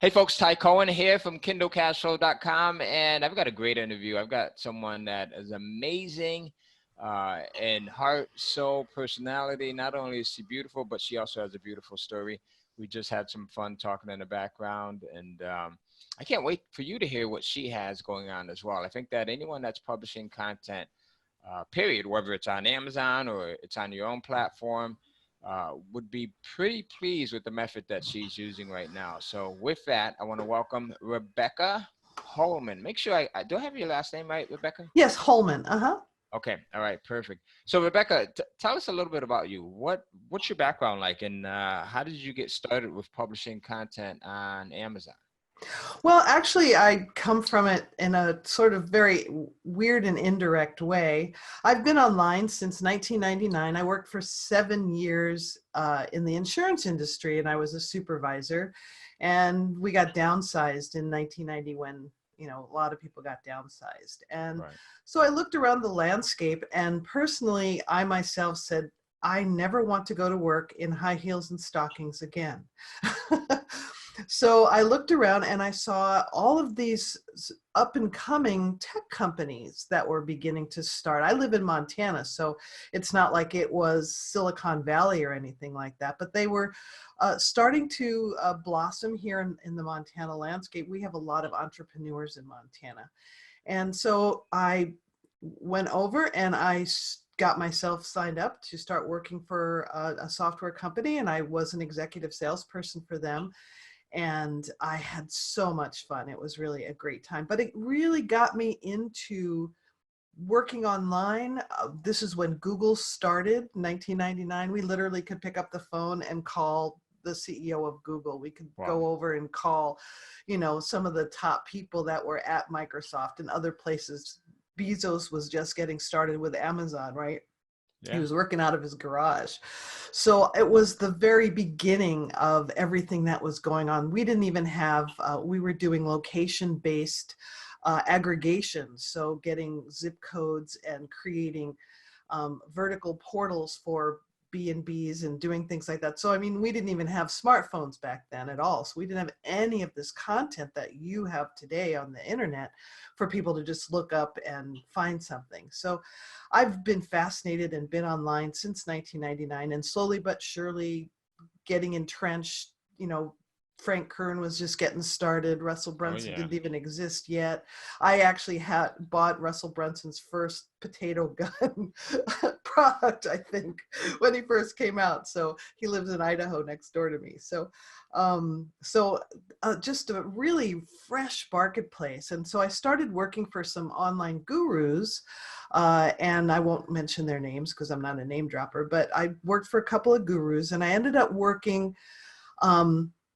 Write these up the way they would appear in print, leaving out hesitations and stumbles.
Hey folks, Ty Cohen here from KindleCashFlow.com, and I've got a great interview. I've got someone that is amazing in heart, soul, personality. Not only is she beautiful, but she also has a beautiful story. We just had some fun talking in the background, and I can't wait for you to hear what she has going on as well. I think that anyone that's publishing content, period, whether it's on Amazon or it's on your own platform, would be pretty pleased with the method that she's using right now. So with that, I want to welcome Rebecca Holman. Make sure do I have your last name right, Rebecca? Yes, Holman. Uh-huh. Okay, all right, perfect. So Rebecca, tell us a little bit about you. What's your background like, and how did you get started with publishing content on Amazon? Well, actually, I come from it in a sort of very weird and indirect way. I've been online since 1999. I worked for 7 years in the insurance industry, and I was a supervisor. And we got downsized in 1990 when, a lot of people got downsized. And Right. so I looked around the landscape, and personally, I myself said, I never want to go to work in high heels and stockings again. So I looked around and I saw all of these up and coming tech companies that were beginning to start. I live in Montana, so it's not like it was Silicon Valley or anything like that, but they were starting to blossom here in the Montana landscape. We have a lot of entrepreneurs in Montana. And so I went over and I got myself signed up to start working for a software company, and I was an executive salesperson for them. And I had so much fun. It was really a great time, but it really got me into working online. This is when Google started, 1999. We literally could pick up the phone and call the CEO of Google. We could Wow. go over and call, some of the top people that were at Microsoft and other places. Bezos was just getting started with Amazon, right? Yeah. He was working out of his garage. So it was the very beginning of everything that was going on. We didn't even have, we were doing location-based aggregations. So getting zip codes and creating vertical portals for B&Bs and doing things like that. So, I mean, we didn't even have smartphones back then at all. So we didn't have any of this content that you have today on the internet for people to just look up and find something. So I've been fascinated and been online since 1999, and slowly but surely getting entrenched. Frank Kern was just getting started. Russell Brunson didn't even exist yet. I actually had bought Russell Brunson's first potato gun product, I think, when he first came out. So he lives in Idaho next door to me. So just a really fresh marketplace. And so I started working for some online gurus, and I won't mention their names because I'm not a name dropper, but I worked for a couple of gurus, and I ended up working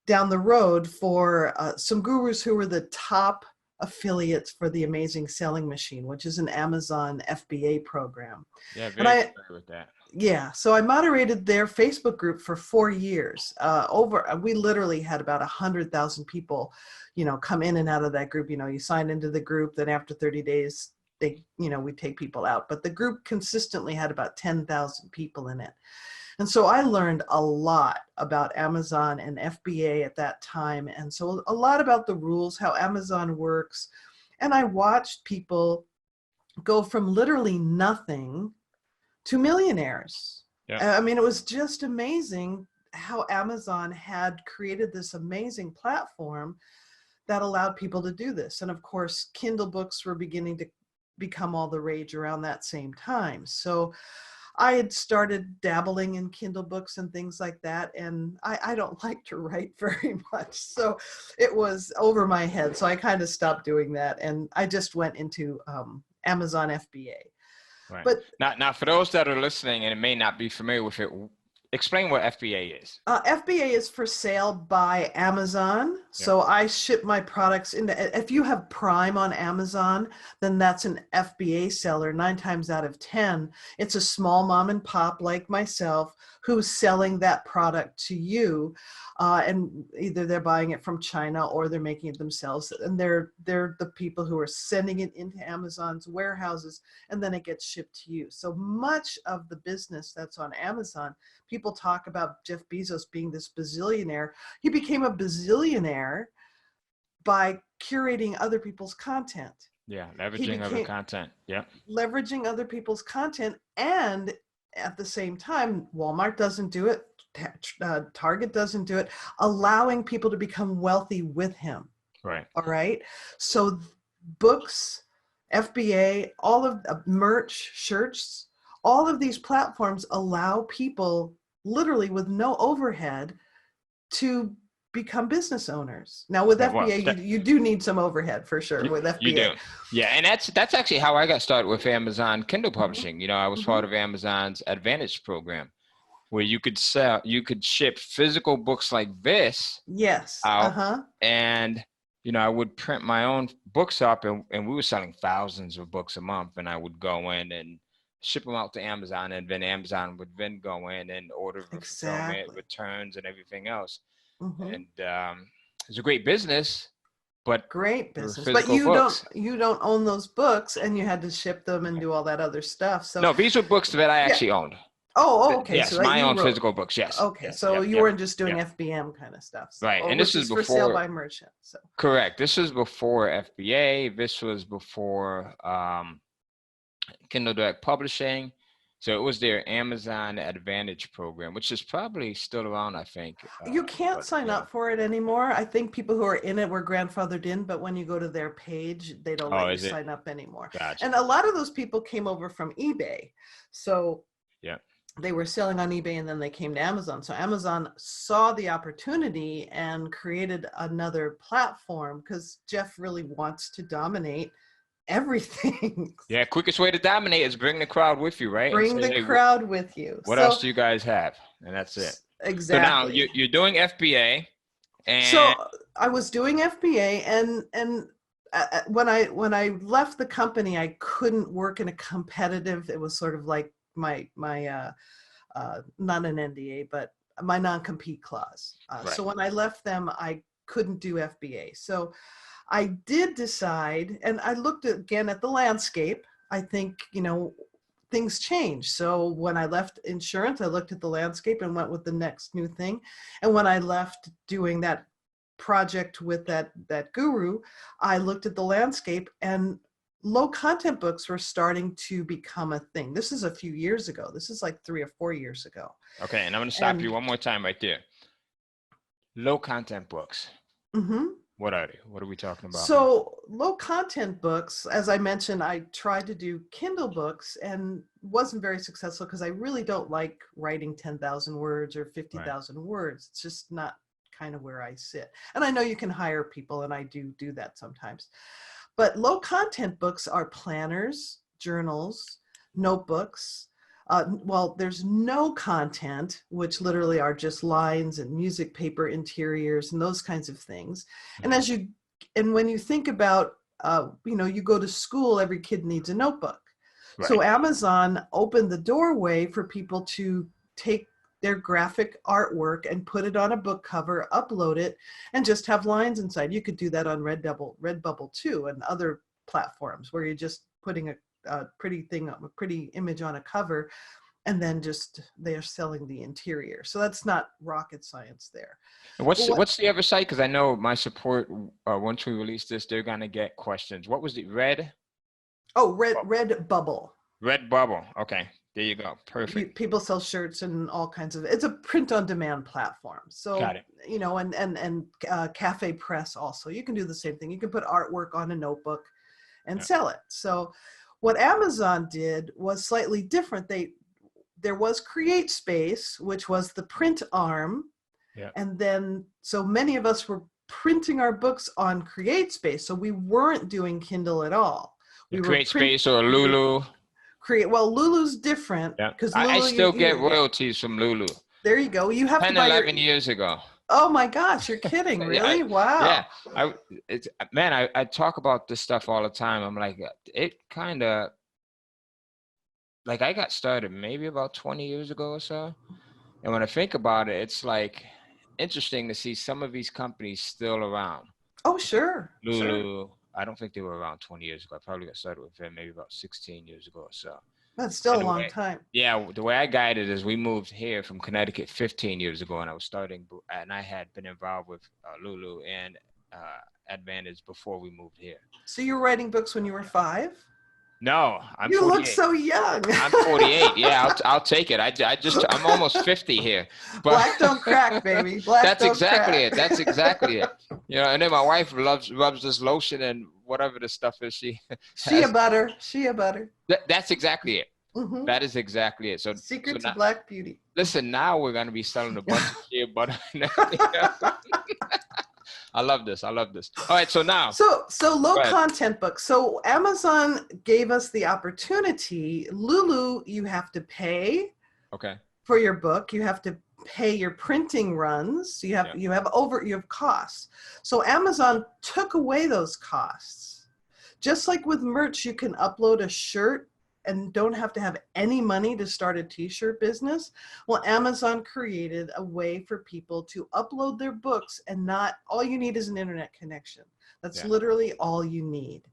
down the road for some gurus who were the top affiliates for the Amazing Selling Machine, which is an Amazon FBA program. Yeah, very familiar with that. Yeah, so I moderated their Facebook group for 4 years. We literally had about 100,000 people, come in and out of that group. You sign into the group, then after 30 days, we take people out. But the group consistently had about 10,000 people in it. And so I learned a lot about Amazon and FBA at that time. And so a lot about the rules, how Amazon works. And I watched people go from literally nothing to millionaires. Yeah. I mean, it was just amazing how Amazon had created this amazing platform that allowed people to do this. And of course, Kindle books were beginning to become all the rage around that same time. So I had started dabbling in Kindle books and things like that, and I don't like to write very much, so it was over my head. So I kind of stopped doing that, and I just went into Amazon FBA. Right. But now, for those that are listening and may not be familiar with it, explain what FBA is. FBA is for sale by Amazon. So I ship my products into, if you have Prime on Amazon, then that's an FBA seller 9 times out of 10. It's a small mom and pop like myself who's selling that product to you. And either they're buying it from China or they're making it themselves. And they're the people who are sending it into Amazon's warehouses, and then it gets shipped to you. So much of the business that's on Amazon, people talk about Jeff Bezos being this bazillionaire. He became a bazillionaire by curating other people's content. Yeah, He leveraging other became content. Yeah. leveraging other people's content, and at the same time, Walmart doesn't do it, Target doesn't do it, allowing people to become wealthy with him. Right. All right. So books, FBA, all of merch, shirts, all of these platforms allow people literally with no overhead to become business owners. Now with Yeah, well, FBA, you do need some overhead for sure with FBA. You do. Yeah, and that's actually how I got started with Amazon Kindle publishing. You know, I was part of Amazon's Advantage program, where you could ship physical books like this Yes. out, and you know, I would print my own books up, and we were selling thousands of books a month, and I would go in and ship them out to Amazon, and then Amazon would then go in and order for fulfillment, returns, and everything else. And it's a great business, but great business. But physical books. you don't own those books, and you had to ship them and do all that other stuff. So no, these were books that I actually owned. Oh, okay. Yes, so that my you own wrote. physical books. Yes. Okay, yes, so yep, you yep, weren't just doing yep. FBM kind of stuff. So, right, and this is before for sale by merchant. So correct. This was before FBA. This was before Kindle Direct Publishing. So it was their Amazon Advantage program, which is probably still around, I think. You can't sign up for it anymore. I think people who are in it were grandfathered in, but when you go to their page, they don't let you sign up anymore. Gotcha. And a lot of those people came over from eBay. So yeah, they were selling on eBay, and then they came to Amazon. So Amazon saw the opportunity and created another platform, because Jeff really wants to dominate everything. Yeah, quickest way to dominate is bring the crowd with you, right? Bring the crowd with you. What else do you guys have? And that's it. Exactly. So now you're doing FBA, and so I was doing FBA, and when I left the company, I couldn't work in a competitive. It was sort of like my not an NDA, but my non-compete clause. So when I left them, I couldn't do FBA. So I did decide, and I looked again at the landscape. I think, things change. So when I left insurance, I looked at the landscape and went with the next new thing. And when I left doing that project with that guru, I looked at the landscape, and low content books were starting to become a thing. This is a few years ago. This is like 3 or 4 years ago. Okay, and I'm going to stop you one more time right there. Low content books. What are they? What are we talking about? So low content books, as I mentioned, I tried to do Kindle books and wasn't very successful, because I really don't like writing 10,000 words or 50,000 words. It's just not kind of where I sit. And I know you can hire people, and I do that sometimes. But low content books are planners, journals, notebooks. Well, there's no content, which literally are just lines and music paper interiors and those kinds of things. And when you think about, you go to school, every kid needs a notebook. So Amazon opened the doorway for people to take their graphic artwork and put it on a book cover, upload it, and just have lines inside. You could do that on Redbubble too, and other platforms where you're just putting a pretty image on a cover, and then they're selling the interior. So that's not rocket science there. And what's the other site? Because I know my support, once we release this, they're gonna get questions. What was the Redbubble. Redbubble. Okay, there you go. Perfect. People sell shirts and all kinds of. It's a print-on-demand platform. So got it. And Cafe Press also. You can do the same thing. You can put artwork on a notebook and sell it. So what Amazon did was slightly different. There was Create Space, which was the print arm. Yeah. And then, so many of us were printing our books on Create Space. So we weren't doing Kindle at all. Create Space or Lulu. Lulu's different. Yeah. Because I still get royalties from Lulu. There you go. You have 10, to buy 11 years ago. Oh my gosh, you're kidding. Really? Wow. Yeah. I talk about this stuff all the time. I'm like, it kind of, like, I got started maybe about 20 years ago or so. And when I think about it, it's like interesting to see some of these companies still around. Oh, sure. Lulu, sure. I don't think they were around 20 years ago. I probably got started with them maybe about 16 years ago or so. That's still a long time. Yeah, the way I guided is we moved here from Connecticut 15 years ago, and I was starting, and I had been involved with Lulu and advantage before we moved here. So you were writing books when you were 5? No, I'm You look 48. so young. I'm 48. Yeah, I'll take it. I'm almost 50 here. But Black don't crack, baby. Black that's don't exactly crack. it. That's exactly it. You know, and then my wife rubs this lotion and whatever the stuff is she Shea has. butter. Shea butter. That's exactly it. Mm-hmm. That is exactly it. So Secrets of now, Black Beauty. listen, now we're gonna be selling a bunch of shea butter and everything else. I love this. I love this. All right, so now. So low Go ahead. content books. So Amazon gave us the opportunity. Lulu, you have to pay Okay. for your book. You have to pay your printing runs. You have costs. So Amazon took away those costs. Just like with merch, you can upload a shirt and don't have to have any money to start a t-shirt business. Well, Amazon created a way for people to upload their books, and not all you need is an internet connection. That's literally all you need.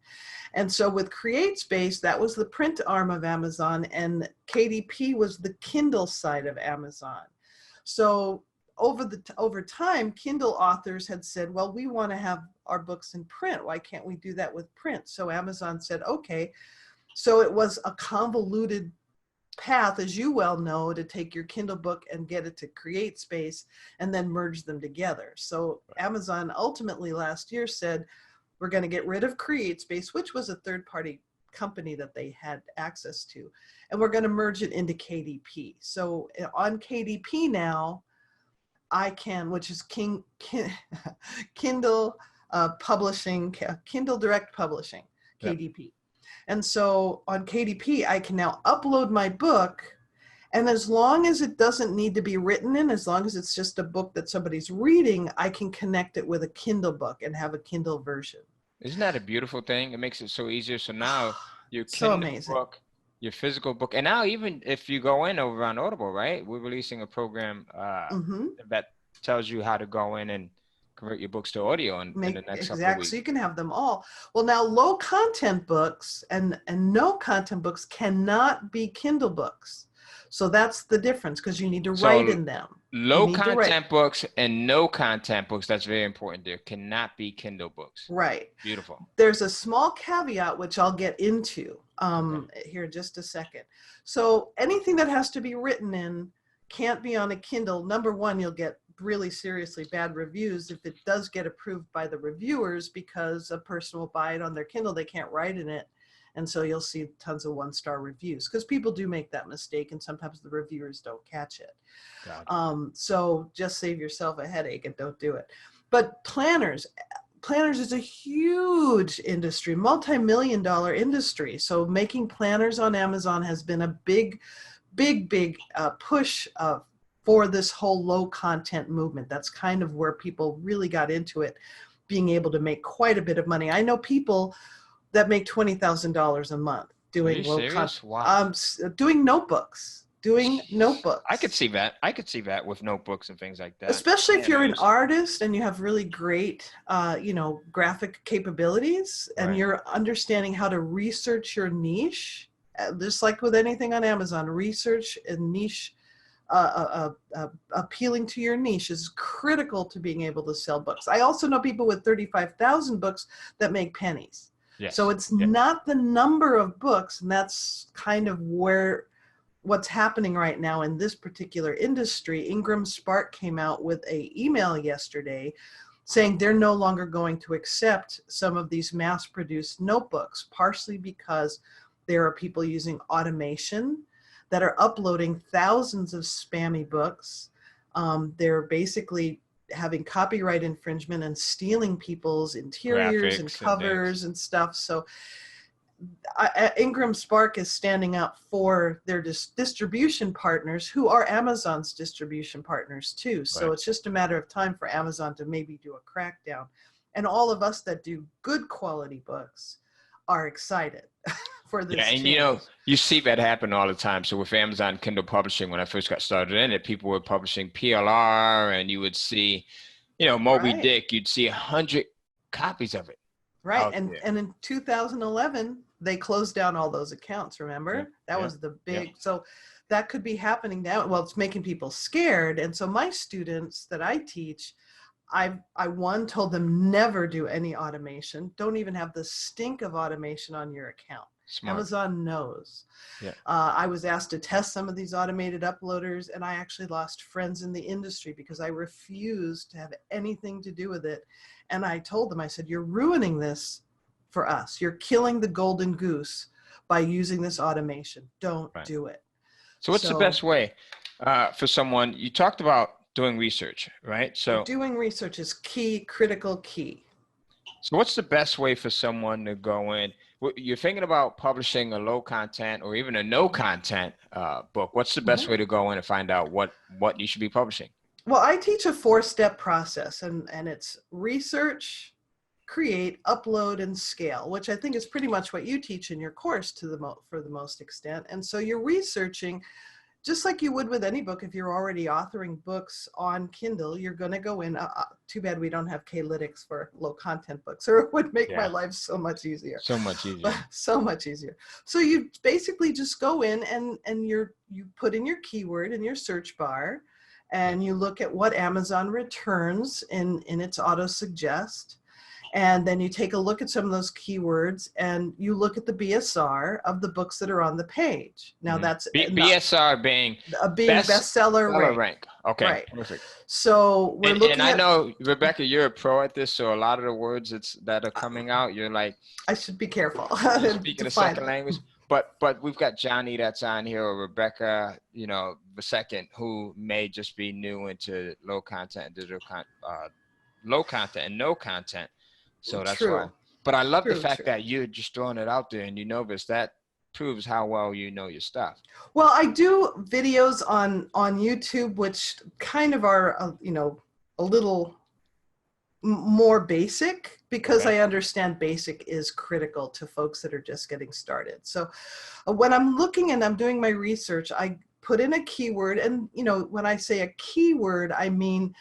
And so with CreateSpace, that was the print arm of Amazon, and KDP was the Kindle side of Amazon. So over time, Kindle authors had said, well, we want to have our books in print. Why can't we do that with print? So Amazon said, okay. So it was a convoluted path, as you well know, to take your Kindle book and get it to CreateSpace and then merge them together. So Amazon ultimately last year said, we're going to get rid of CreateSpace, which was a third-party company that they had access to, and we're going to merge it into KDP. So on KDP now, I can, which is Kindle Publishing, Kindle Direct Publishing, KDP. Yep. And so on KDP, I can now upload my book, and as long as it doesn't need to be written in, as long as it's just a book that somebody's reading, I can connect it with a Kindle book and have a Kindle version. Isn't that a beautiful thing? It makes it so easier. So now your so Kindle amazing. book, your physical book, and now even if you go in over on Audible, right? We're releasing a program that tells you how to go in and convert your books to audio in the next couple of weeks. So you can have them all. Well, now low content books and no content books cannot be Kindle books. So that's the difference, because you need to write in them. Low content books and no content books, that's very important. There cannot be Kindle books. Right. Beautiful. There's a small caveat, which I'll get into here in just a second. So anything that has to be written in can't be on a Kindle. Number one, you'll get really seriously bad reviews if it does get approved by the reviewers, because a person will buy it on their Kindle, they can't write in it, and so you'll see tons of 1-star reviews, because people do make that mistake and sometimes the reviewers don't catch it. So just save yourself a headache and don't do it. But planners is a huge industry, multi-million-dollar industry. So making planners on Amazon has been a big push for this whole low content movement. That's kind of where people really got into it, being able to make quite a bit of money. I know people that make $20,000 a month doing low content. Wow. Doing notebooks. I could see that. I could see that with notebooks and things like that. Especially if you're an artist and you have really great, graphic capabilities, and you're understanding how to research your niche. Just like with anything on Amazon, research a niche, appealing to your niche is critical to being able to sell books. I also know people with 35,000 books that make pennies. Yes. So it's not the number of books, and that's kind of what's happening right now in this particular industry. Ingram Spark came out with an email yesterday saying they're no longer going to accept some of these mass-produced notebooks, partially because there are people using automation that are uploading thousands of spammy books. They're basically having copyright infringement and stealing people's interiors and covers and stuff. So Ingram Spark is standing up for their distribution partners, who are Amazon's distribution partners too. So it's just a matter of time for Amazon to maybe do a crackdown. And all of us that do good quality books are excited for this. Yeah, and you see that happen all the time. So with Amazon Kindle Publishing, when I first got started in it, people were publishing PLR, and you would see, Moby Dick, you'd see 100 copies of it. Right. And in 2011, they closed down all those accounts, remember? That was the big, so that could be happening now. Well, it's making people scared. And so my students that I teach, I told them never do any automation. Don't even have the stink of automation on your account. Smart. Amazon knows. Yeah. I was asked to test some of these automated uploaders, and I actually lost friends in the industry because I refused to have anything to do with it. And I told them, I said, you're ruining this for us. You're killing the golden goose by using this automation. Don't do it. So what's the best way for someone? You talked about doing research, right? So doing research is key, critical key. So what's the best way for someone to go in? You're thinking about publishing a low content or even a no content book. What's the best way to go in and find out what you should be publishing? Well, I teach a 4-step process, and it's research, create, upload, and scale, which I think is pretty much what you teach in your course for the most extent. And so you're researching, just like you would with any book. If you're already authoring books on Kindle, you're going to go in. Too bad we don't have K-Lytics for low content books, or it would make my life so much easier. So much easier. So much easier. So you basically just go in and you put in your keyword in your search bar, and you look at what Amazon returns in its auto suggest. And then you take a look at some of those keywords, and you look at the BSR of the books that are on the page. Now that's BSR being bestseller rank. Okay, right. Perfect. So we're looking. And I know, Rebecca, you're a pro at this. So a lot of the words that are coming out, you're like, I should be careful. Speaking a second language. But we've got Johnny that's on here, or Rebecca, the second, who may just be new into low content and digital low content and no content. So that's why. But I love the fact that you're just throwing it out there and you know this. That proves how well you know your stuff. Well, I do videos on YouTube, which kind of are, a little more basic, because I understand basic is critical to folks that are just getting started. So when I'm looking and I'm doing my research, I put in a keyword. And, when I say a keyword, I mean,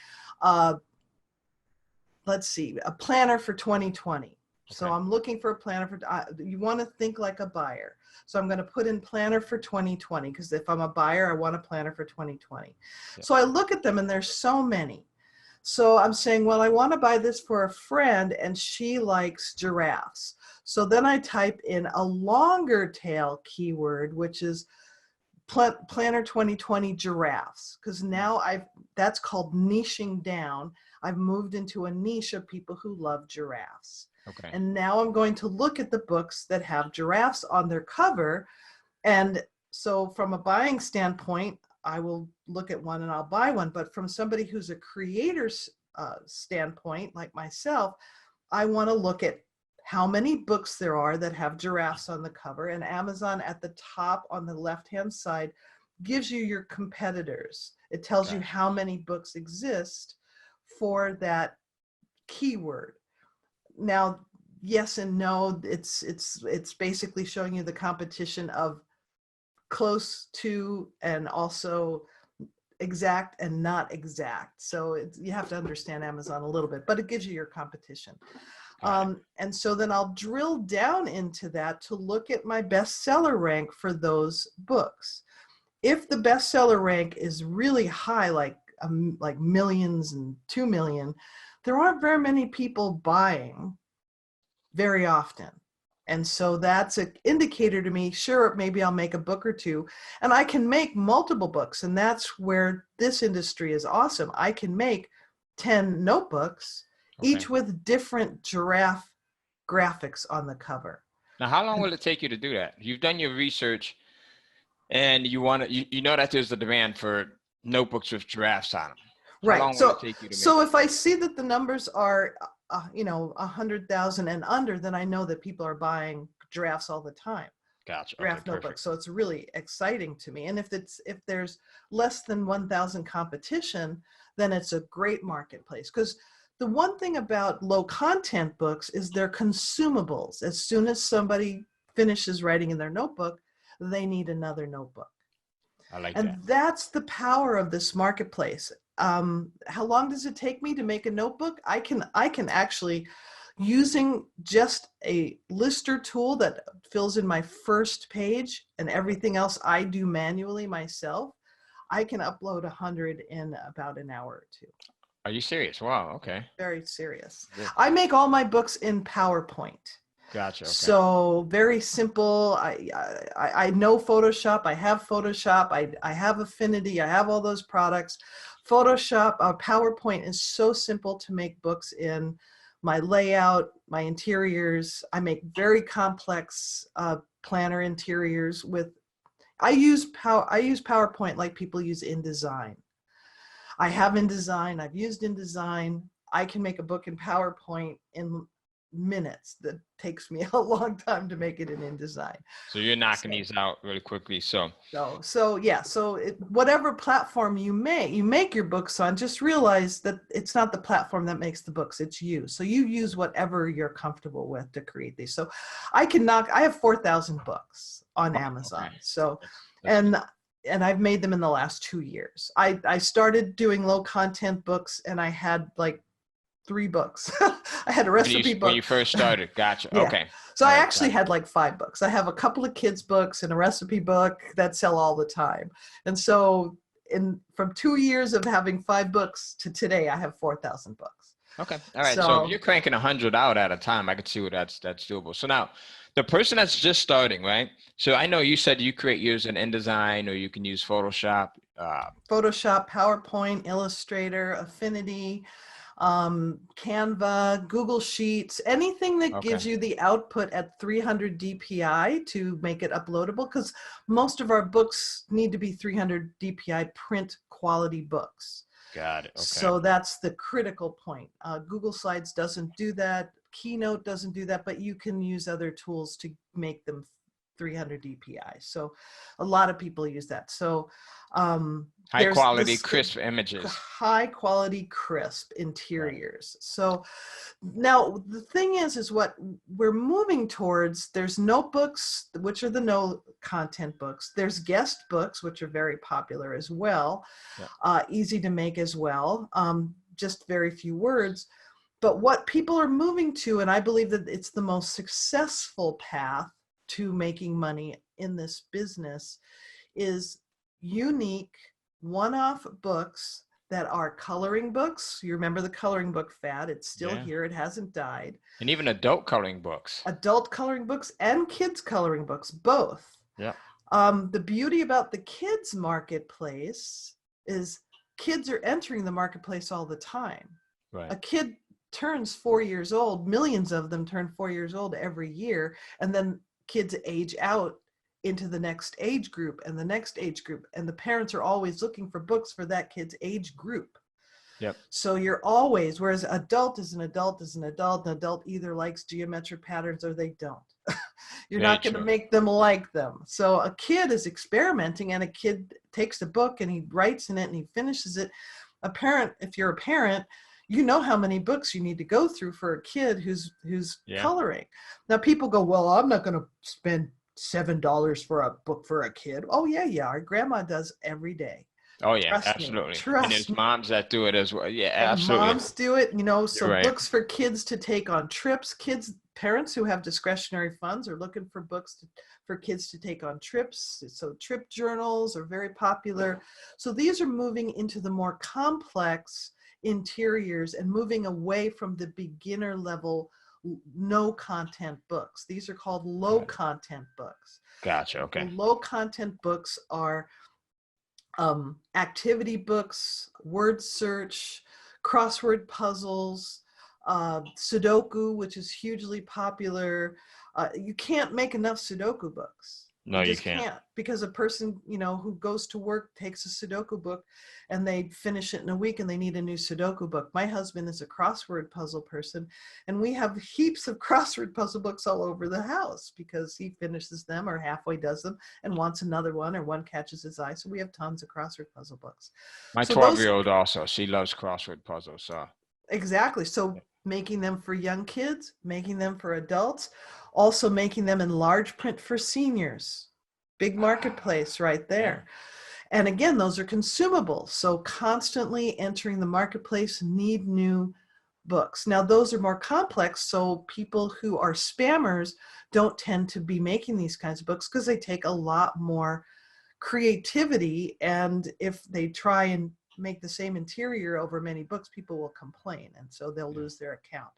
let's see, a planner for 2020. Okay. So I'm looking for a planner for, you want to think like a buyer. So I'm going to put in planner for 2020, because if I'm a buyer, I want a planner for 2020. Yeah. So I look at them, and there's so many. So I'm saying, well, I want to buy this for a friend, and she likes giraffes. So then I type in a longer tail keyword, which is planner 2020 giraffes, because now that's called niching down. I've moved into a niche of people who love giraffes. Okay. And now I'm going to look at the books that have giraffes on their cover. And so from a buying standpoint, I will look at one and I'll buy one. But from somebody who's a creator's standpoint, like myself, I want to look at how many books there are that have giraffes on the cover. And Amazon at the top on the left-hand side gives you your competitors. It tells you how many books exist for that keyword. Now, yes and no, it's basically showing you the competition of close to and also exact and not exact. So you have to understand Amazon a little bit, but it gives you your competition. And so then I'll drill down into that to look at my bestseller rank for those books. If the bestseller rank is really high, like millions and 2 million, there aren't very many people buying very often. And so that's an indicator to me, sure, maybe I'll make a book or two, and I can make multiple books. And that's where this industry is awesome. I can make 10 notebooks, each with different giraffe graphics on the cover. Now, how long will it take you to do that? You've done your research and you know that there's a demand for notebooks with giraffes on them. Right. How long will it take you to make if I see that the numbers are 100,000 and under, then I know that people are buying giraffes all the time. Gotcha. Giraffe notebooks. So it's really exciting to me. And if there's less than 1,000 competition, then it's a great marketplace. Because the one thing about low content books is they're consumables. As soon as somebody finishes writing in their notebook, they need another notebook. I like that. And that's the power of this marketplace. How long does it take me to make a notebook? I can actually, using just a lister tool that fills in my first page and everything else I do manually myself, I can upload 100 in about an hour or two. Are you serious? Wow. Okay. Very serious. Good. I make all my books in PowerPoint. Gotcha. Okay. So very simple. I know Photoshop. I have Photoshop. I have Affinity. I have all those products. Photoshop, PowerPoint is so simple to make books in. My layout, my interiors. I make very complex planner interiors with. I use PowerPoint like people use InDesign. I have InDesign. I've used InDesign. I can make a book in PowerPoint in minutes. That takes me a long time to make it in InDesign. So you're knocking these out really quickly. So Yeah. So whatever platform you make your books on, just realize that it's not the platform that makes the books, it's you. So you use whatever you're comfortable with to create these. So I have 4,000 books on Amazon. Okay. So, That's and I've made them in the last 2 years. I started doing low content books and I had like 3 books. I had a recipe book. When you first started. Gotcha. Yeah. Okay. So I actually had like 5 books. I have a couple of kids books and a recipe book that sell all the time. And so from 2 years of having 5 books to today, I have 4,000 books. Okay. All right. So if you're cranking 100 out at a time, I could see what that's doable. So now the person that's just starting, right? So I know you said you create yours in InDesign, or you can use Photoshop. Photoshop, PowerPoint, Illustrator, Affinity, Canva, Google Sheets, anything that gives you the output at 300 DPI to make it uploadable, because most of our books need to be 300 DPI print quality books. Got it. Okay. So that's the critical point. Google Slides doesn't do that. Keynote doesn't do that, but you can use other tools to make them 300 DPI. So a lot of people use that. So high quality, crisp images. High quality, crisp interiors. Right. So now the thing is what we're moving towards. There's notebooks, which are the no content books. There's guest books, which are very popular as well. Yeah. Easy to make as well. Just very few words. But what people are moving to, and I believe that it's the most successful path to making money in this business, is unique one-off books that are coloring books. You remember the coloring book fad? It's still here. It hasn't died. And even adult coloring books. Adult coloring books and kids coloring books, both. Yeah. The beauty about the kids marketplace is kids are entering the marketplace all the time. Right. A kid turns 4 years old. Millions of them turn 4 years old every year. And then kids age out into the next age group and the next age group. And the parents are always looking for books for that kid's age group. Yep. So you're always, whereas adult is an adult is an adult. An adult either likes geometric patterns or they don't. You're not going to make them like them. So a kid is experimenting, and a kid takes a book and he writes in it and he finishes it. A parent, if you're a parent, you know how many books you need to go through for a kid who's coloring. Now people go, well, I'm not going to spend $7 for a book for a kid. Oh yeah. Our grandma does every day. Oh yeah, absolutely. And there's moms that do it as well. Yeah, absolutely. Moms do it, so books for kids to take on trips. Parents who have discretionary funds are looking for books for kids to take on trips. So trip journals are very popular. So these are moving into the more complex interiors and moving away from the beginner level no content books. These are called low content books. Gotcha. Okay. Low content books are activity books, word search, crossword puzzles, sudoku, which is hugely popular. You can't make enough sudoku books. No, you can't. Because a person, who goes to work takes a sudoku book and they finish it in a week and they need a new sudoku book. My husband is a crossword puzzle person, and we have heaps of crossword puzzle books all over the house because he finishes them or halfway does them and wants another one, or one catches his eye. So we have tons of crossword puzzle books. My 12-year-old also, she loves crossword puzzles. So exactly. So making them for young kids, making them for adults, also making them in large print for seniors. Big marketplace right there. And again, those are consumables. So constantly entering the marketplace need new books. Now, those are more complex. So people who are spammers don't tend to be making these kinds of books because they take a lot more creativity. And if they try and make the same interior over many books, people will complain, and so they'll Yeah. lose their account.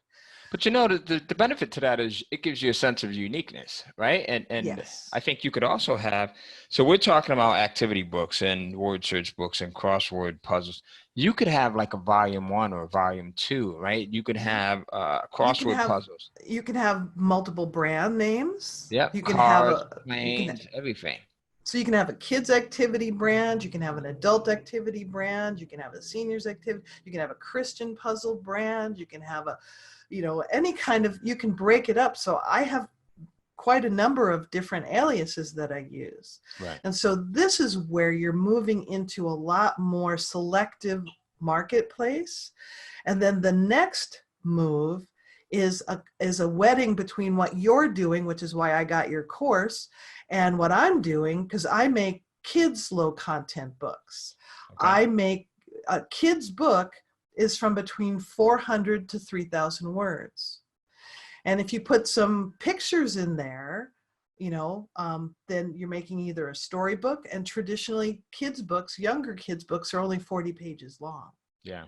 But you know, the benefit to that is it gives you a sense of uniqueness, right? And I Yes. think you could also have, so we're talking about activity books and word search books and crossword puzzles. You could have like a volume 1 or a volume 2, right? You could Mhm. have You can crossword have puzzles. you can have multiple brand names. Yep, You can have cards, a you can planes, everything. So you can have a kids activity brand, you can have an adult activity brand, you can have a seniors activity, you can have a Christian puzzle brand, you can have a, any kind of, you can break it up. So I have quite a number of different aliases that I use. Right. And so this is where you're moving into a lot more selective marketplace. And then the next move is a wedding between what you're doing, which is why I got your course, and what I'm doing, because I make kids low content books. Okay. I make a kid's book is from between 400 to 3,000 words. And if you put some pictures in there, then you're making either a storybook, and traditionally kids books, younger kids books are only 40 pages long. Yeah.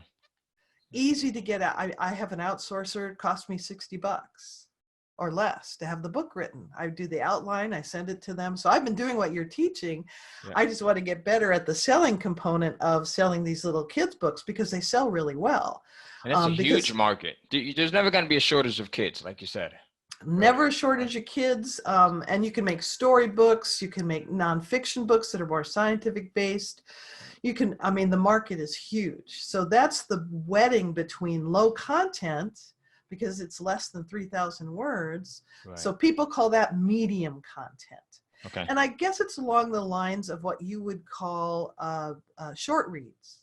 Easy to get out. I have an outsourcer. It cost me $60 or less to have the book written. I do the outline, I send it to them. So I've been doing what you're teaching. Yeah. I just want to get better at the selling component of selling these little kids books, because they sell really well. And that's a huge Because market. There's never going to be a shortage of kids, like you said. never a shortage of kids. And you can make storybooks, you can make nonfiction books that are more scientific based. The market is huge. So that's the wedding between low content, because it's less than 3,000 words. Right. So people call that medium content. Okay. And I guess it's along the lines of what you would call short reads.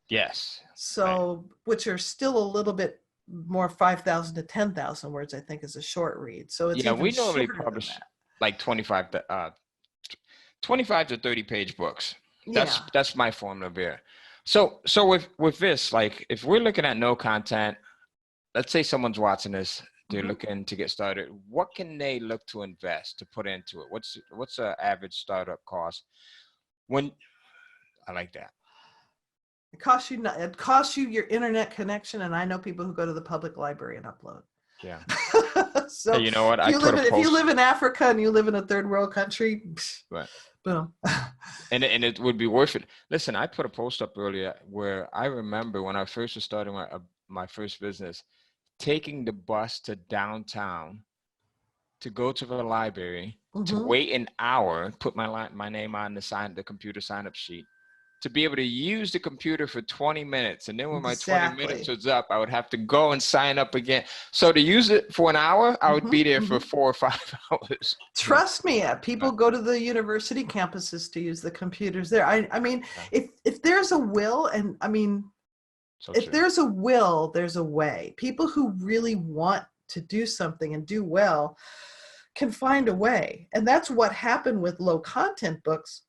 Yes. So, which are still a little bit more, 5,000 to 10,000 words, I think, is a short read. So it's Yeah, even we normally shorter than publish that. like 25 to 30 page books. Yeah. That's my formula there. So with this, like if we're looking at no content, let's say someone's watching this, they're Mhm. looking to get started. What can they look to invest to put into it? What's an average startup cost? When I like that. It costs you your internet connection, and I know people who go to the public library and upload. Yeah. Hey, So you know what? if I put a if you post. live in Africa and you live in a third world country, Right. boom. And it would be worth it. Listen, I put a post up earlier where I remember when I first was starting my first business, taking the bus to downtown to go to the library, to Mhm. wait an hour, put my name on the computer sign up sheet, to be able to use the computer for 20 minutes. And then when my 20 minutes Exactly. was up, I would have to go and sign up again. So to use it for an hour, I would be Mhm. there for Mhm. 4 or 5 hours. Trust me, Right. people go to the university campuses to use the computers there. I mean, Yeah. if there's a will, and So if true. there's a will, there's a way. People who really want to do something and do well can find a way. And that's what happened with low content books,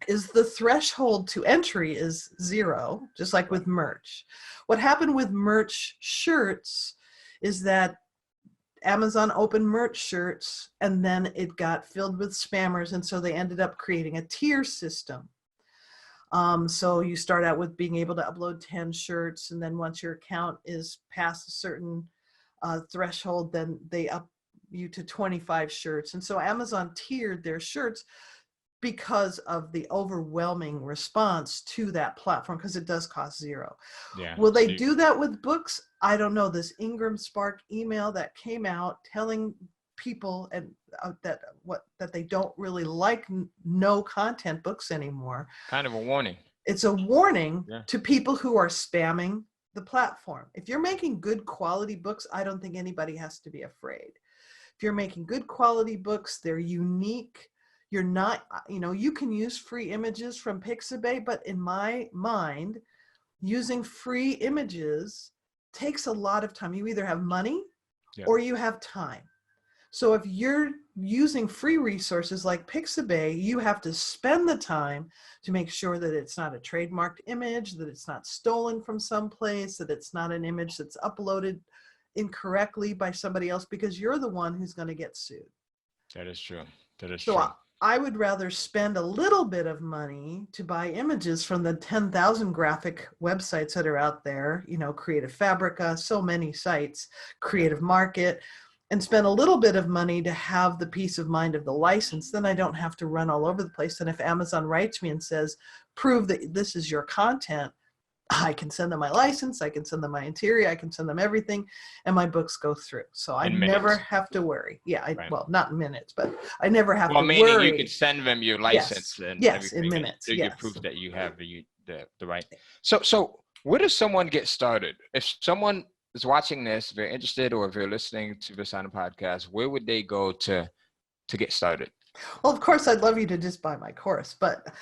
is the threshold to entry is 0, just like Right. with merch. What happened with merch shirts is that Amazon opened merch shirts, and then it got filled with spammers, and so they ended up creating a tier system. So you start out with being able to upload 10 shirts, and then once your account is past a certain threshold, then they up you to 25 shirts. And so Amazon tiered their shirts because of the overwhelming response to that platform, because it does cost 0. Yeah. Will So they do that with books? I don't know. This Ingram Spark email that came out telling people that they don't really like no content books anymore. kind of a warning. It's a warning Yeah. to people who are spamming the platform. If you're making good quality books, I don't think anybody has to be afraid. If you're making good quality books, they're unique. You're not, you can use free images from Pixabay, but in my mind, using free images takes a lot of time. You either have money or you have time. So if you're using free resources like Pixabay, you have to spend the time to make sure that it's not a trademarked image, that it's not stolen from someplace, that it's not an image that's uploaded incorrectly by somebody else, because you're the one who's going to get sued. That is true. That is So true. I would rather spend a little bit of money to buy images from the 10,000 graphic websites that are out there, Creative Fabrica, so many sites, Creative Market, and spend a little bit of money to have the peace of mind of the license. Then I don't have to run all over the place. And if Amazon writes me and says, prove that this is your content, I can send them my license, I can send them my interior, I can send them everything, and my books go through. So I never have to worry. Yeah, well, not in minutes, but I never have to worry. Well, meaning you could send them your license and yes, everything. In minutes. So you prove that you have the right. So where does someone get started? If someone is watching this, if they're interested, or if they're listening to this on a podcast, where would they go to get started? Well, of course, I'd love you to just buy my course, but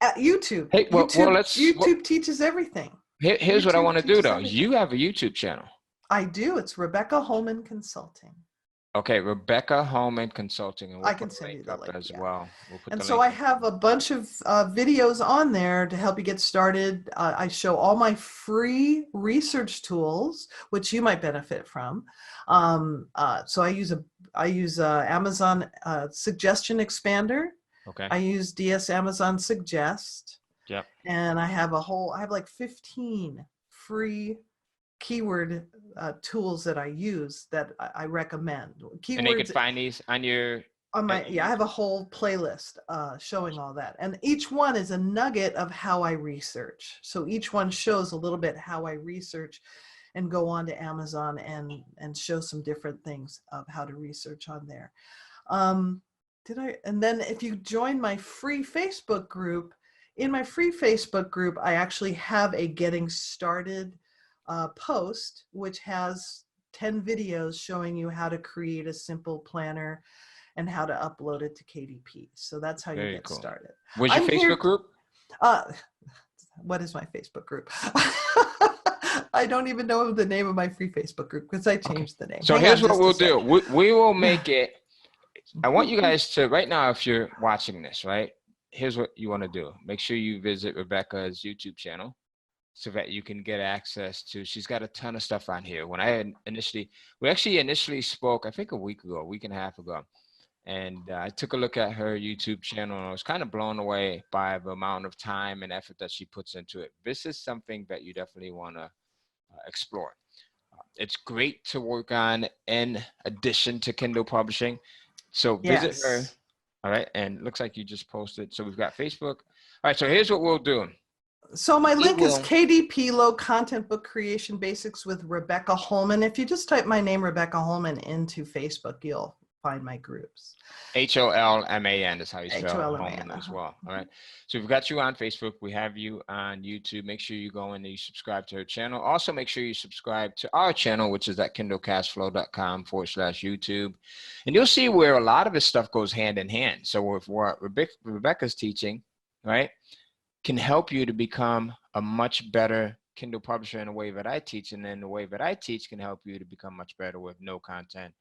at YouTube. Hey, YouTube teaches everything. Here's what I want to do, though. You have a YouTube channel. I do. It's Rebecca Holman Consulting. Okay, Rebecca Holman Consulting. And I can send you the link as well. We'll put and so I have a bunch of videos on there to help you get started. I show all my free research tools, which you might benefit from. So I use Amazon Suggestion Expander. Okay. I use DS Amazon Suggest. Yep. And I have like 15 free keyword tools that I use that I recommend. Keywords, and they can find these on my I have a whole playlist showing all that, and each one is a nugget of how I research. So each one shows a little bit how I research and go on to Amazon and show some different things of how to research on there. And then if you join my free Facebook group, in my free Facebook group, I actually have a getting started post, which has 10 videos showing you how to create a simple planner and how to upload it to KDP. So that's how you get started. What's your Facebook group? What is my Facebook group? I don't even know the name of my free Facebook group because I changed the name. So here's what we'll do. We will make it. I want you guys to, right now, if you're watching this, right, here's what you want to do. Make sure you visit Rebecca's YouTube channel so that you can get access to, she's got a ton of stuff on here. When we actually initially spoke, I think a week and a half ago, and I took a look at her YouTube channel and I was kind of blown away by the amount of time and effort that she puts into it. This is something that you definitely want to explore. It's great to work on in addition to Kindle publishing. So visit her. All right. And it looks like you just posted. So we've got Facebook. All right. So here's what we'll do. So my link is KDP Low Content Book Creation Basics with Rebecca Holman. If you just type my name, Rebecca Holman, into Facebook, you'll find my groups. Holman is how you spell Holman as well. All right. So we've got you on Facebook. We have you on YouTube. Make sure you go in and you subscribe to her channel. Also, make sure you subscribe to our channel, which is at kindlecashflow.com/YouTube. And you'll see where a lot of this stuff goes hand in hand. So with what Rebecca's teaching, right, can help you to become a much better Kindle publisher in a way that I teach. And then the way that I teach can help you to become much better with no content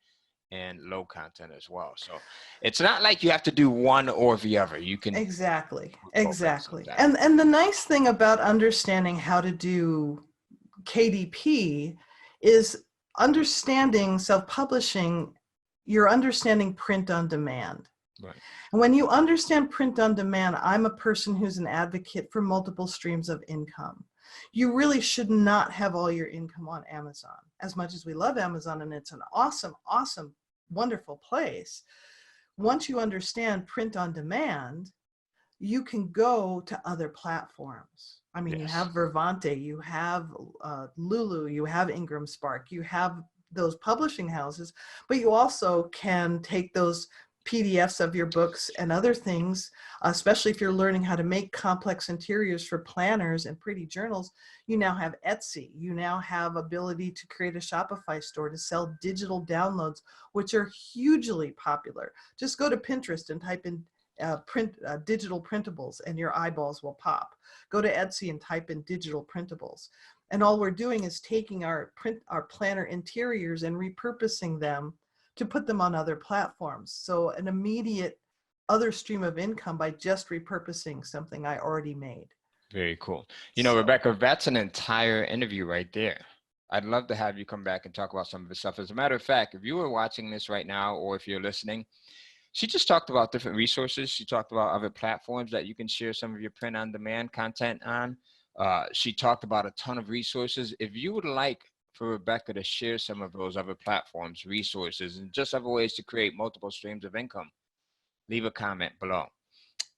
and low content as well. So it's not like you have to do one or the other. You can exactly. And the nice thing about understanding how to do KDP is understanding self-publishing. You're understanding print on demand. Right. And when you understand print on demand, I'm a person who's an advocate for multiple streams of income. You really should not have all your income on Amazon. As much as we love Amazon and it's an awesome, wonderful place, once you understand print on demand, you can go to other platforms. I mean, you have Vervante, you have Lulu, you have Ingram Spark, you have those publishing houses, but you also can take those PDFs of your books and other things, especially if you're learning how to make complex interiors for planners and pretty journals. You now have Etsy. You now have ability to create a Shopify store to sell digital downloads, which are hugely popular. Just go to Pinterest and type in digital printables and your eyeballs will pop. Go to Etsy and type in digital printables. And all we're doing is taking our planner interiors and repurposing them to put them on other platforms. So an immediate other stream of income by just repurposing something I already made. Very cool. You know, Rebecca, that's an entire interview right there. I'd love to have you come back and talk about some of the stuff. As a matter of fact, if you were watching this right now, or if you're listening, She just talked about different resources. She talked about other platforms that you can share some of your print on demand content on. She talked about a ton of resources. If you would like for Rebecca to share some of those other platforms, resources, and just other ways to create multiple streams of income, leave a comment below.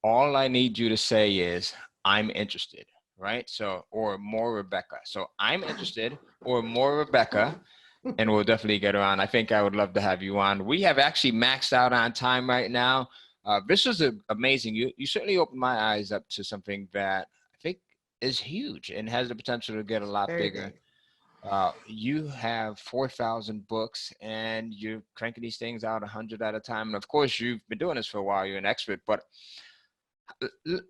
All I need you to say is, I'm interested, right? So, or more Rebecca. So I'm interested or more Rebecca, and we'll definitely get around. I think I would love to have you on. We have actually maxed out on time right now. This was amazing. You certainly opened my eyes up to something that I think is huge and has the potential to get a lot Very bigger. big. You have 4,000 books and you're cranking these things out 100 at a time. And of course, you've been doing this for a while. You're an expert. But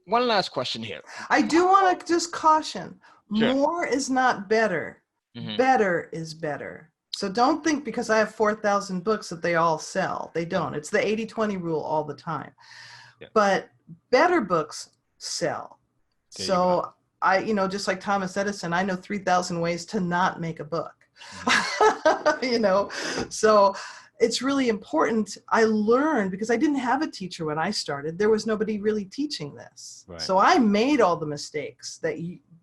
one last question here. I do want to just caution, Sure. more is not better. Mm-hmm. Better is better. So don't think because I have 4,000 books that they all sell. They don't. It's the 80-20 rule all the time. Yeah. But better books sell. There you go. So I, just like Thomas Edison, I know 3,000 ways to not make a book. So it's really important. I learned because I didn't have a teacher when I started. There was nobody really teaching this. Right. So I made all the mistakes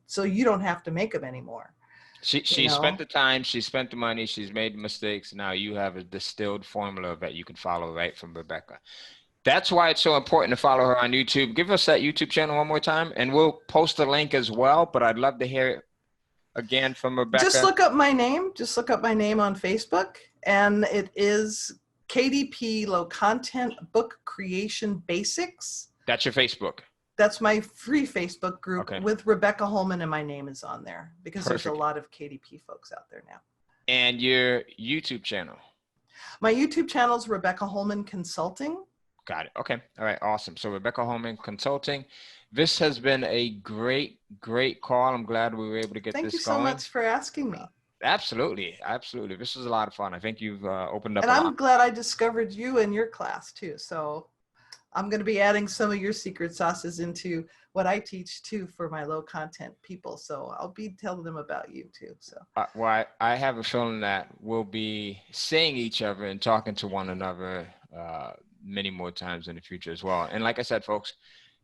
so you don't have to make them anymore. She spent the time, she spent the money, she's made mistakes. Now you have a distilled formula that you can follow right from Rebecca. That's why it's so important to follow her on YouTube. Give us that YouTube channel one more time, and we'll post the link as well. But I'd love to hear it again from Rebecca. Just look up my name. Just look up my name on Facebook, and it is KDP Low Content Book Creation Basics. That's your Facebook. That's my free Facebook group with Rebecca Holman, and my name is on there because there's a lot of KDP folks out there now. And your YouTube channel? My YouTube channel is Rebecca Holman Consulting. Got it. Okay. All right. Awesome. So Rebecca Holman Consulting. This has been a great call. I'm glad we were able to get this going. Thank you so much for asking me. Absolutely. Absolutely. This was a lot of fun. I think you've opened up a lot. And I'm glad I discovered you in your class too. So I'm going to be adding some of your secret sauces into what I teach too for my low content people. So I'll be telling them about you too. So well, I have a feeling that we'll be seeing each other and talking to one another many more times in the future as well. And like I said, folks,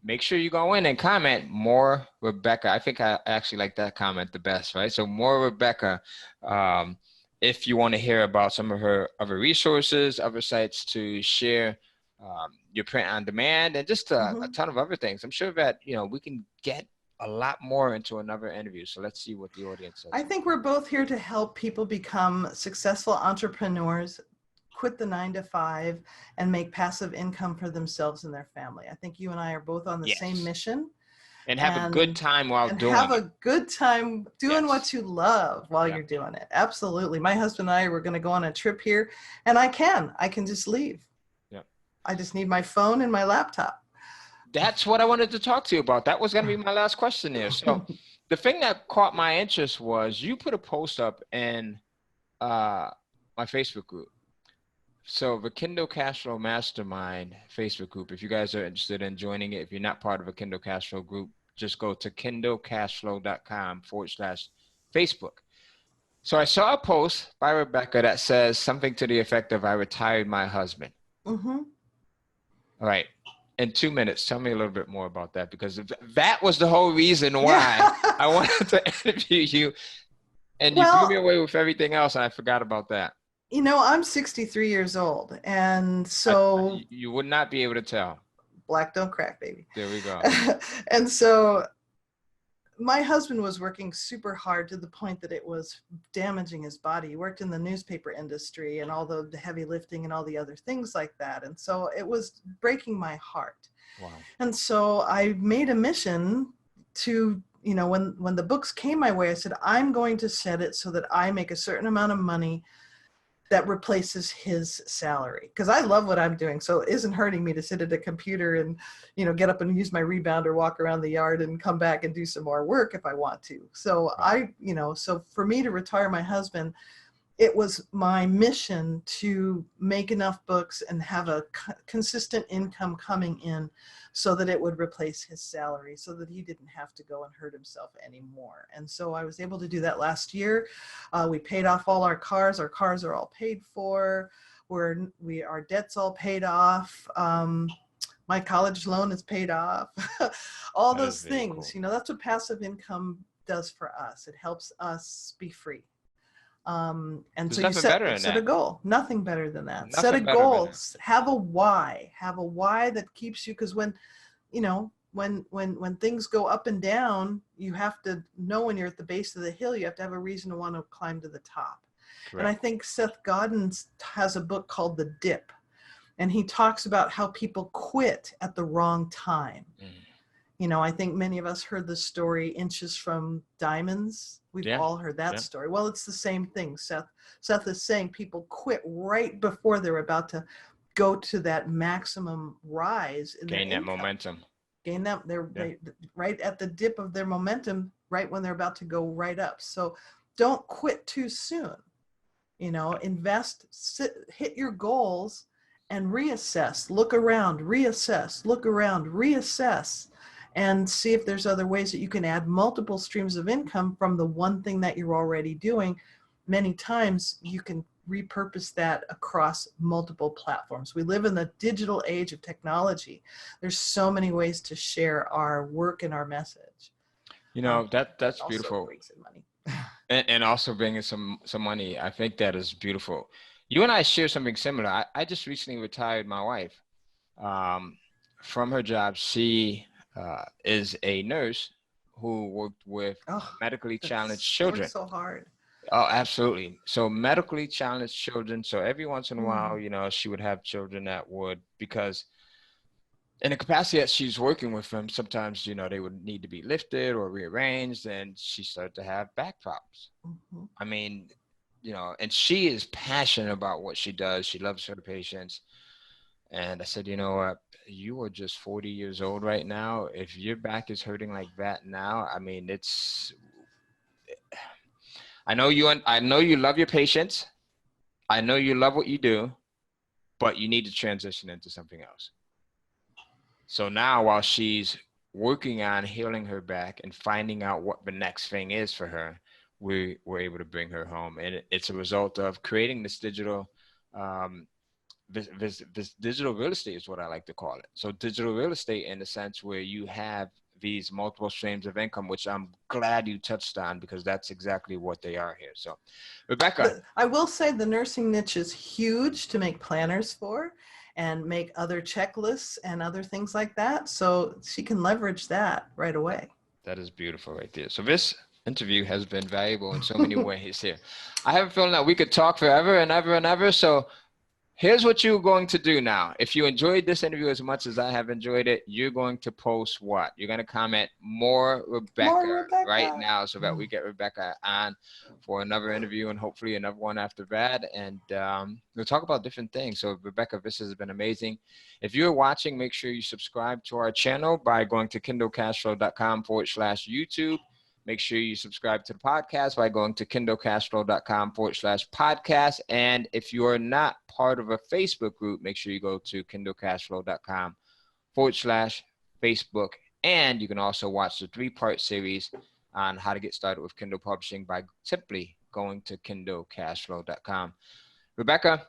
make sure you go in and comment more Rebecca. I think I actually like that comment the best, right? So more Rebecca, if you want to hear about some of her other resources, other sites to share your print on demand, and just a ton of other things. I'm sure that, we can get a lot more into another interview. So let's see what the audience says. I think we're both here to help people become successful entrepreneurs, quit the 9-to-5, and make passive income for themselves and their family. I think you and I are both on the same mission. And have a good time while doing it. Have a good time doing what you love while you're doing it. Absolutely. My husband and I were going to go on a trip here, and I can just leave. Yeah. I just need my phone and my laptop. That's what I wanted to talk to you about. That was going to be my last question there. So the thing that caught my interest was you put a post up in my Facebook group. So the Kindle Cashflow Mastermind Facebook group, if you guys are interested in joining it, if you're not part of a Kindle Cashflow group, just go to kindlecashflow.com/Facebook. So I saw a post by Rebecca that says something to the effect of, I retired my husband. Mm-hmm. All right. In 2 minutes, tell me a little bit more about that, because that was the whole reason why I wanted to interview you. And you blew me away with everything else, and I forgot about that. I'm 63 years old, and so you would not be able to tell. Black don't crack, baby. There we go. And so my husband was working super hard to the point that it was damaging his body. He worked in the newspaper industry and all the heavy lifting and all the other things like that. And so it was breaking my heart. Wow. And so I made a mission to, when the books came my way, I said, I'm going to set it so that I make a certain amount of money that replaces his salary, because I love what I'm doing. So it isn't hurting me to sit at a computer and, get up and use my rebounder, walk around the yard and come back and do some more work if I want to. So so for me to retire my husband, it was my mission to make enough books and have a consistent income coming in so that it would replace his salary, so that he didn't have to go and hurt himself anymore. And so I was able to do that last year. We paid off all our cars. Our cars are all paid for. our debt's all paid off. My college loan is paid off. All That is those very things, cool. that's what passive income does for us. It helps us be free. And There's so you nothing better than set a that. goal. Nothing better than that. Set a Nothing better than goal. that. Have a why. Have a why that keeps you. Because when things go up and down, you have to know when you're at the base of the hill, you have to have a reason to want to climb to the top. And I Correct. think Seth Godin has a book called The Dip, and he talks about how people quit at the wrong time. I think many of us heard the story Inches from Diamonds. We've Yeah. all heard that Yeah. story. Well, it's the same thing. Seth is saying people quit right before they're about to go to that maximum rise in their Gain that income. momentum. Gain that they right at the dip of their momentum, right when they're about to go right up. So don't quit too soon. Invest, hit your goals, and reassess. Look around, reassess. Look around, reassess, and see if there's other ways that you can add multiple streams of income from the one thing that you're already doing. Many times you can repurpose that across multiple platforms. We live in the digital age of technology. There's so many ways to share our work and our message. That's Also beautiful. brings in money. And also bringing some money. I think that is beautiful. You and I share something similar. I just recently retired my wife from her job. She is a nurse who worked with medically challenged children. Works so hard. Oh, absolutely. So medically challenged children. So every once in a while, she would have children that would, because in the capacity that she's working with them, sometimes, they would need to be lifted or rearranged, and she started to have back problems. I mean, and she is passionate about what she does. She loves her patients. And I said, you know what? You are just 40 years old right now. If your back is hurting like that now, I mean, I know you love your patients. I know you love what you do, but you need to transition into something else. So now, while she's working on healing her back and finding out what the next thing is for her, we were able to bring her home. And it's a result of creating this digital, this digital real estate is what I like to call it. So digital real estate, in the sense where you have these multiple streams of income, which I'm glad you touched on, because that's exactly what they are here. So, Rebecca. I will say the nursing niche is huge to make planners for and make other checklists and other things like that. So she can leverage that right away. That is beautiful right there. So this interview has been valuable in so many ways here. I have a feeling that we could talk forever and ever and ever. So here's what you're going to do now. If you enjoyed this interview as much as I have enjoyed it, you're going to post what? You're going to comment more Rebecca right now, so that we get Rebecca on for another interview, and hopefully another one after that. And we'll talk about different things. So Rebecca, this has been amazing. If you're watching, make sure you subscribe to our channel by going to kindlecashflow.com/YouTube. Make sure you subscribe to the podcast by going to kindlecashflow.com/podcast. And if you are not part of a Facebook group, make sure you go to kindlecashflow.com/Facebook. And you can also watch the 3-part series on how to get started with Kindle publishing by simply going to kindlecashflow.com. Rebecca,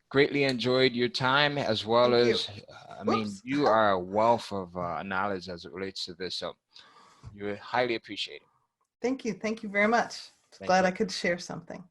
greatly enjoyed your time, as well as, you are a wealth of knowledge as it relates to this. So you're highly appreciated. Thank you. Thank you very much. Glad I could share something.